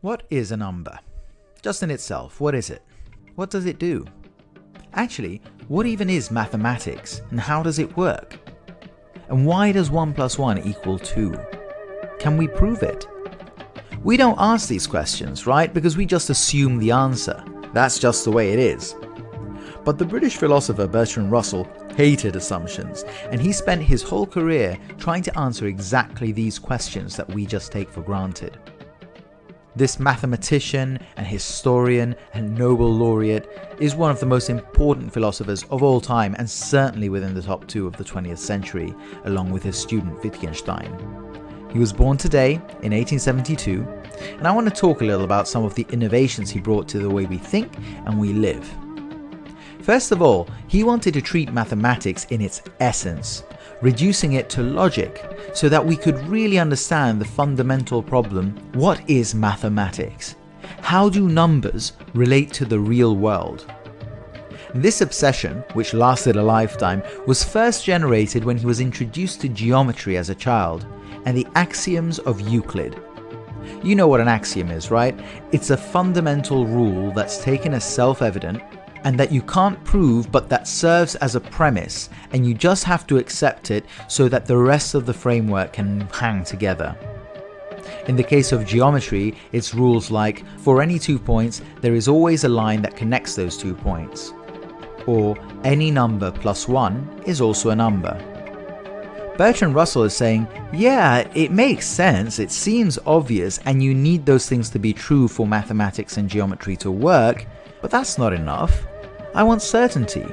What is a number? Just in itself, what is it? What does it do? Actually, what even is mathematics and how does it work? And why does 1 plus 1 equal 2? Can we prove it? We don't ask these questions, right? Because we just assume the answer. That's just the way it is. But the British philosopher Bertrand Russell hated assumptions, and he spent his whole career trying to answer exactly these questions that we just take for granted. This mathematician and historian and Nobel laureate is one of the most important philosophers of all time, and certainly within the top 2 of the 20th century, along with his student Wittgenstein. He was born today in 1872, and I want to talk a little about some of the innovations he brought to the way we think and we live. First of all, he wanted to treat mathematics in its essence, reducing it to logic so that we could really understand the fundamental problem: what is mathematics? How do numbers relate to the real world? This obsession, which lasted a lifetime, was first generated when he was introduced to geometry as a child and the axioms of Euclid. You know what an axiom is, right? It's a fundamental rule that's taken as self-evident and that you can't prove, but that serves as a premise, and you just have to accept it so that the rest of the framework can hang together. In the case of geometry, it's rules like, for any 2 points, there is always a line that connects those 2 points. Or, any number plus 1 is also a number. Bertrand Russell is saying, yeah, it makes sense, it seems obvious, and you need those things to be true for mathematics and geometry to work, but that's not enough. I want certainty.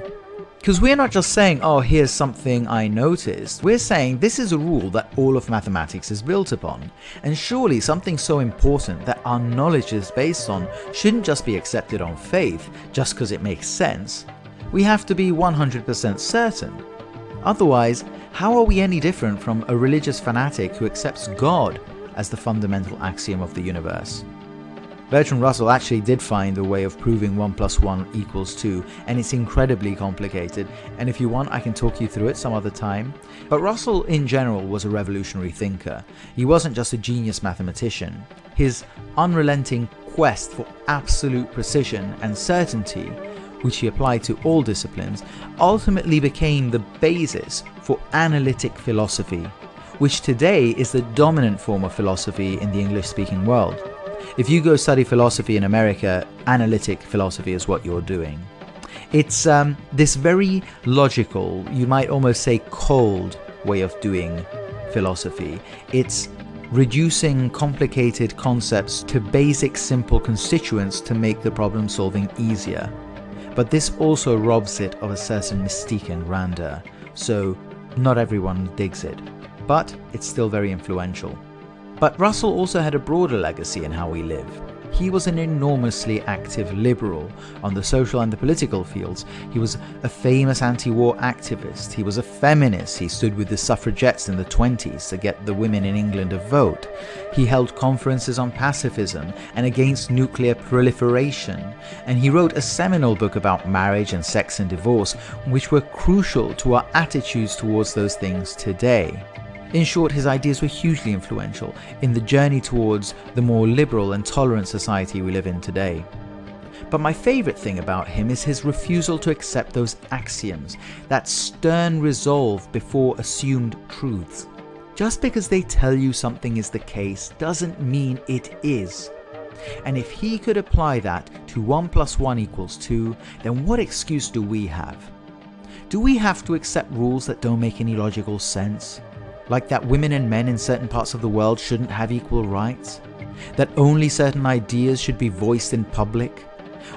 Because we're not just saying, oh, here's something I noticed. We're saying this is a rule that all of mathematics is built upon. And surely something so important that our knowledge is based on shouldn't just be accepted on faith just because it makes sense. We have to be 100% certain. Otherwise, how are we any different from a religious fanatic who accepts God as the fundamental axiom of the universe? Bertrand Russell actually did find a way of proving 1 plus 1 equals 2, and it's incredibly complicated, and if you want I can talk you through it some other time. But Russell in general was a revolutionary thinker. He wasn't just a genius mathematician. His unrelenting quest for absolute precision and certainty, which he applied to all disciplines, ultimately became the basis for analytic philosophy, which today is the dominant form of philosophy in the English-speaking world. If you go study philosophy in America, analytic philosophy is what you're doing. It's this very logical, you might almost say cold way of doing philosophy. It's reducing complicated concepts to basic simple constituents to make the problem solving easier. But this also robs it of a certain mystique and grandeur, so not everyone digs it. But it's still very influential. But Russell also had a broader legacy in how we live. He was an enormously active liberal on the social and the political fields. He was a famous anti-war activist. He was a feminist. He stood with the suffragettes in the 20s to get the women in England a vote. He held conferences on pacifism and against nuclear proliferation. And he wrote a seminal book about marriage and sex and divorce, which were crucial to our attitudes towards those things today. In short, his ideas were hugely influential in the journey towards the more liberal and tolerant society we live in today. But my favourite thing about him is his refusal to accept those axioms, that stern resolve before assumed truths. Just because they tell you something is the case doesn't mean it is. And if he could apply that to 1 plus 1 equals 2, then what excuse do we have? Do we have to accept rules that don't make any logical sense? Like that women and men in certain parts of the world shouldn't have equal rights? That only certain ideas should be voiced in public?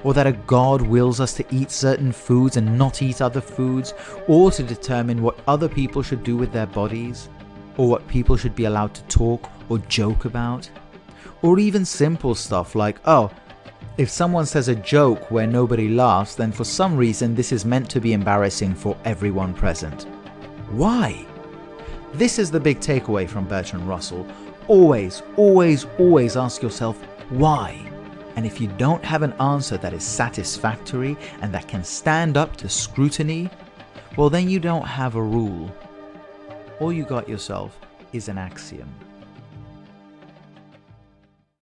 Or that a God wills us to eat certain foods and not eat other foods? Or to determine what other people should do with their bodies? Or what people should be allowed to talk or joke about? Or even simple stuff like, oh, if someone says a joke where nobody laughs, then for some reason this is meant to be embarrassing for everyone present. Why? This is the big takeaway from Bertrand Russell. Always, always, always ask yourself, why? And if you don't have an answer that is satisfactory and that can stand up to scrutiny, well then you don't have a rule. All you got yourself is an axiom.